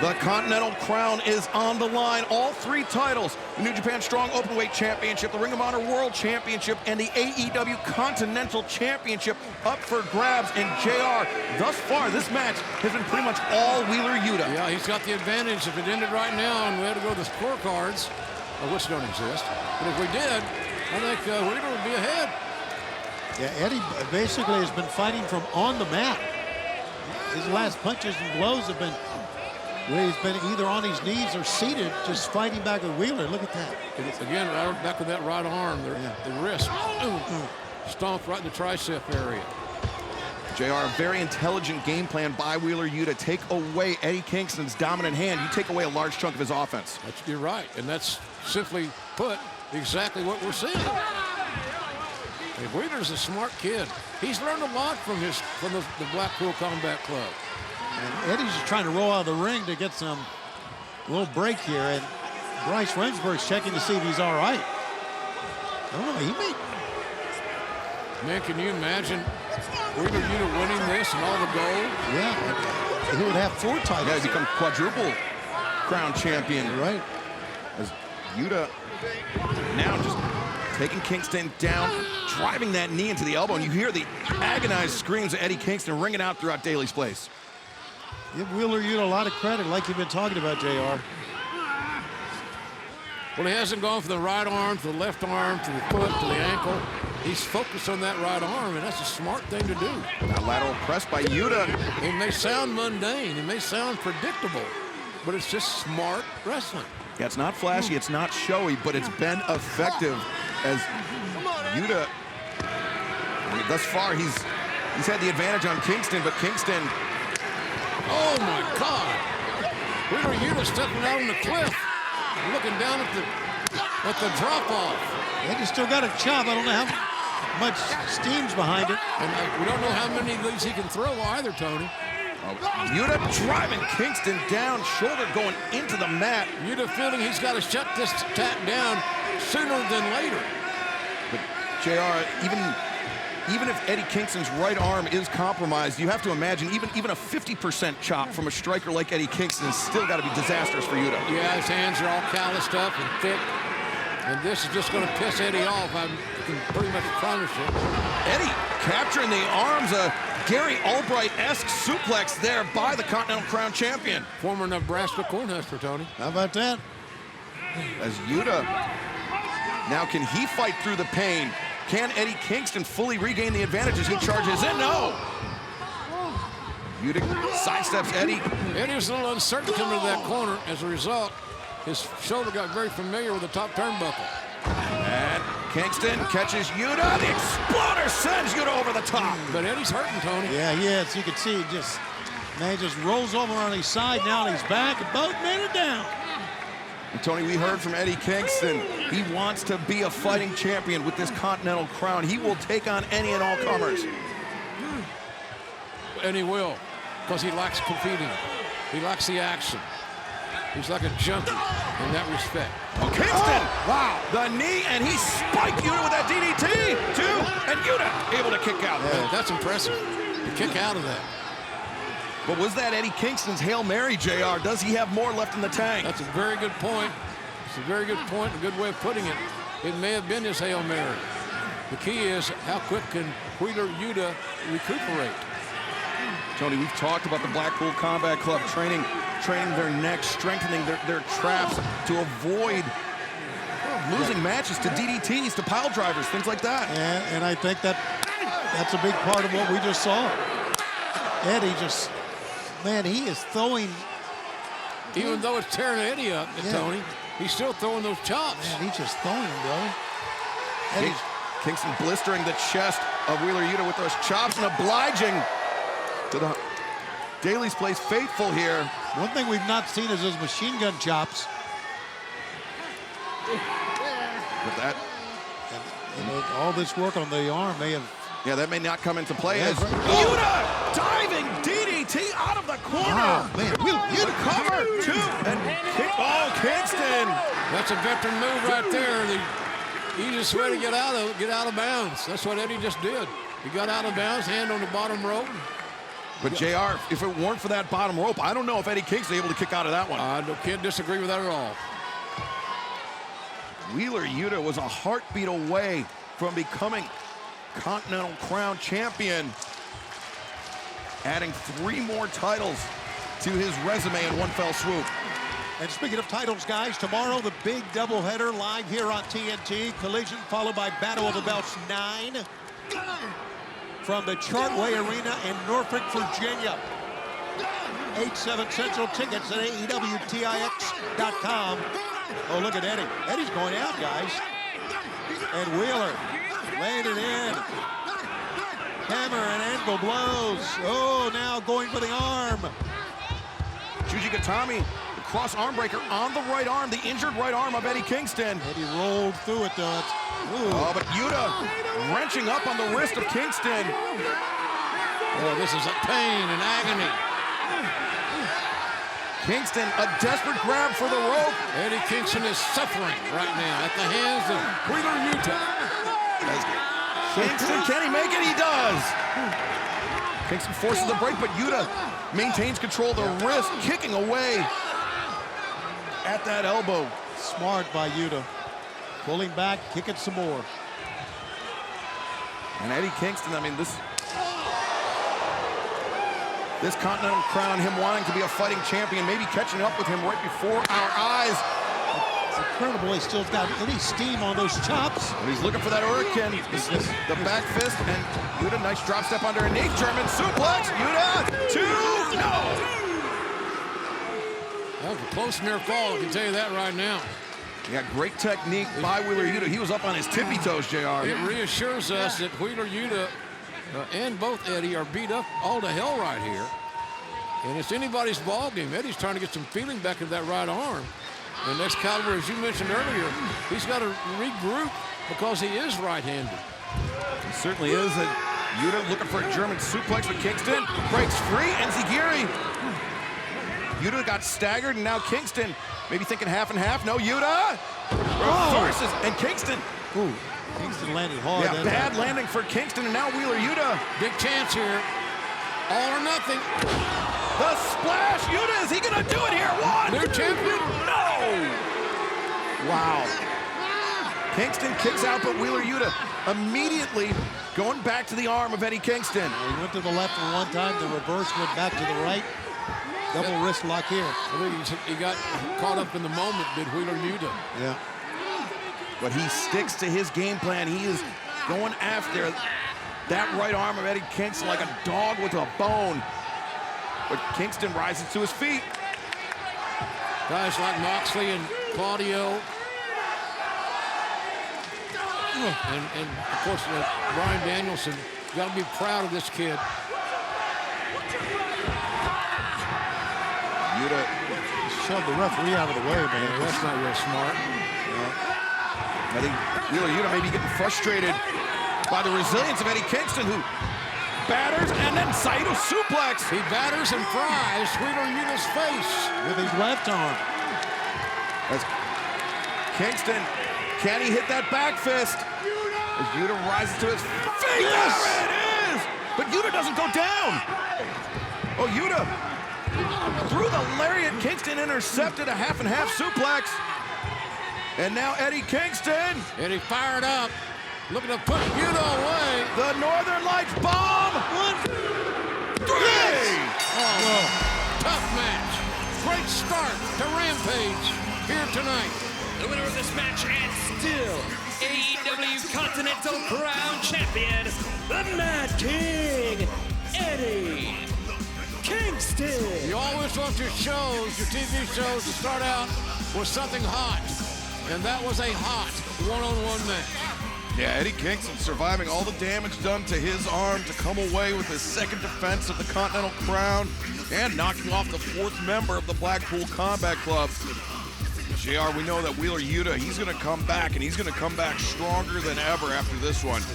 The Continental Crown is on the line. All three titles, the New Japan Strong Openweight Championship, the Ring of Honor World Championship, and the AEW Continental Championship up for grabs. And JR, thus far, this match has been pretty much all Wheeler Yuta. Yeah, he's got the advantage. If it ended right now and we had to go to the scorecards, which don't exist, but if we did, I think Wheeler would be ahead. Yeah, Eddie basically has been fighting from on the mat. His last punches and blows have been where he's been either on his knees or seated, just fighting back with Wheeler. Look at that. Again, right back with that right arm, the wrist. Stomped right in the tricep area. JR, a very intelligent game plan by Wheeler Yuta. Take away Eddie Kingston's dominant hand, you take away a large chunk of his offense. You're right, and that's simply put exactly what we're seeing. And Wheeler's a smart kid. He's learned a lot from the Blackpool Combat Club. And Eddie's just trying to roll out of the ring to get some little break here, and Bryce Remsburg's checking to see if he's all right. I don't know, he may. Man, can you imagine Wheeler Yuta winning this and all the gold? Yeah, he would have 4 titles. Yeah, he'd become quadruple crown champion. Right. As Yuta now just taking Kingston down, driving that knee into the elbow, and you hear the agonized screams of Eddie Kingston ringing out throughout Daly's Place. Give Wheeler Yuta a lot of credit, like you've been talking about, JR. Well, he hasn't gone from the right arm to the left arm to the foot to the ankle. He's focused on that right arm, and that's a smart thing to do. That lateral press by Yuta. It may sound mundane, it may sound predictable, but it's just smart wrestling. Yeah, it's not flashy, it's not showy, but it's been effective as Yuta, I mean, thus far, he's had the advantage on Kingston, but Kingston. Oh my God! Wheeler Yuta stepping out on the cliff, looking down at the drop-off. Eddie's still got a chop. I don't know how much steam's behind it. And we don't know how many of these he can throw either, Tony. Yuta driving Kingston down, shoulder going into the mat. Yuta feeling he's got to shut this attack down sooner than later. But JR, even if Eddie Kingston's right arm is compromised, you have to imagine even a 50% chop from a striker like Eddie Kingston has still got to be disastrous for Yuta. Yeah, his hands are all calloused up and thick. And this is just going to piss Eddie off. I can pretty much promise you. Eddie capturing the arms, a Gary Albright-esque suplex there by the Continental Crown champion. Former Nebraska Cornhusker, Tony. How about that? As Yuta, now can he fight through the pain? Can Eddie Kingston fully regain the advantage as he charges in? No! Yuta sidesteps Eddie. Eddie was a little uncertain coming to that corner. As a result, his shoulder got very familiar with the top turnbuckle. And Kingston catches Yuta. The exploder sends Yuta over the top. But Eddie's hurting, Tony. Yeah, he is. You can see he just rolls over on his side now, and he's back, and both men are down. And Tony, we heard from Eddie Kingston. He wants to be a fighting champion with this Continental Crown. He will take on any and all comers. And he will, because he likes competing. He likes the action. He's like a junkie in that respect. Oh, Kingston! Oh, wow! The knee, and he spiked Yuta with that DDT, too. And Yuta able to kick out. Yeah, that's impressive. To kick out of that. But was that Eddie Kingston's Hail Mary, JR? Does he have more left in the tank? That's a very good point. It's a very good point, a good way of putting it. It may have been his Hail Mary. The key is how quick can Wheeler Yuta recuperate? Tony, we've talked about the Blackpool Combat Club training their necks, strengthening their traps to avoid losing matches to DDTs, to pile drivers, things like that. And I think that's a big part of what we just saw. Eddie just, man, he is throwing. Even though it's tearing Eddie up, Tony, he's still throwing those chops. Man, he's just throwing them, brother. Kingston blistering the chest of Wheeler Yuta with those chops and obliging to the Daly's Place faithful here. One thing we've not seen is those machine gun chops. With that. And all this work on the arm may have. Yeah, that may not come into play as right. Yuta diving DDT out of the corner. Oh, man. Yuta cover, too. And Kingston. That's a veteran move right there. The easiest way to get out of bounds. That's what Eddie just did. He got out of bounds, hand on the bottom rope. But JR, if it weren't for that bottom rope, I don't know if Eddie Kingston able to kick out of that one. I can't disagree with that at all. Wheeler Yuta was a heartbeat away from becoming Continental Crown champion, adding 3 more titles to his resume in one fell swoop. And speaking of titles, guys, tomorrow the big doubleheader live here on TNT. Collision followed by Battle of the Belts 9 from the Chartway Arena in Norfolk, Virginia. 8/7 Central tickets at AEWTIX.com. Oh, look at Eddie. Eddie's going out, guys. And Wheeler laying it in. Hammer and angle blows. Oh, now going for the arm. Jujigatami, the cross arm breaker on the right arm, the injured right arm of Eddie Kingston. Eddie rolled through it, though. Oh, but Yuta wrenching up on the wrist of Kingston. Oh, this is a pain and agony. Kingston, a desperate grab for the rope. Eddie Kingston is suffering right now at the hands of Wheeler Yuta. Kingston, can he make it? He does. Kingston forces the break, but Yuta maintains control of the wrist, kicking away at that elbow. Smart by Yuta. Pulling back, kicking some more. And Eddie Kingston, I mean, this Continental Crown, him wanting to be a fighting champion, maybe catching up with him right before our eyes. It's incredible he still got any steam on those chops. And he's looking for that hurricane. The back fist, and Yuta, nice drop step underneath. German suplex. Yuta, 2, no! That was a close near fall, I can tell you that right now. Yeah, great technique by Wheeler Yuta. He was up on his tippy toes, JR. It reassures us that Wheeler Yuta and both Eddie are beat up all to hell right here. And it's anybody's ball game. Eddie's trying to get some feeling back in that right arm. And Excalibur, as you mentioned earlier, he's got to regroup because he is right-handed. He certainly is. And Yuta looking for a German suplex with Kingston. Breaks free, and Zigiri. Yuta got staggered, and now Kingston maybe thinking half and half. No, Yuta reverses, and Kingston. Ooh, Kingston landed hard. Yeah, bad landing for Kingston, and now Wheeler Yuta. Big chance here. All or nothing. The splash. Yuta, is he going to do it here? 1, New champion. No! Wow. Kingston kicks out, but Wheeler Yuta immediately going back to the arm of Eddie Kingston. He went to the left one time. The reverse went back to the right. Double wrist lock here. I think he got caught up in the moment, did Wheeler Yuta. Yeah. But he sticks to his game plan. He is going after that right arm of Eddie Kingston like a dog with a bone. But Kingston rises to his feet. Guys like Moxley and Claudio. And of course, Bryan Danielson. You got to be proud of this kid. Yuta shoved the referee out of the way, man. Yeah, that's not real smart. I think Wheeler Yuta may be getting frustrated by the resilience of Eddie Kingston, who batters and then Saito suplex. He batters and fries Wheeler Yuta's face with his left arm. As Kingston, can he hit that back fist? As Yuta rises to his feet. Yes! There it is! But Yuta doesn't go down. Oh, Yuta through the lariat. Kingston intercepted a half and half suplex. And now Eddie Kingston. Eddie fired up, looking to put Yuta away. The Northern Lights bomb. 1, 3. Oh, tough match. Great start to Rampage here tonight. The winner of this match and still AEW Continental Crown Champion, the Mad King, Eddie Kingston. You always want your shows, your TV shows, to start out with something hot. And that was a hot one-on-one match. Yeah, Eddie Kingston surviving all the damage done to his arm to come away with his second defense of the Continental Crown and knocking off the 4th member of the Blackpool Combat Club. JR, we know that Wheeler Yuta, he's going to come back, and he's going to come back stronger than ever after this one.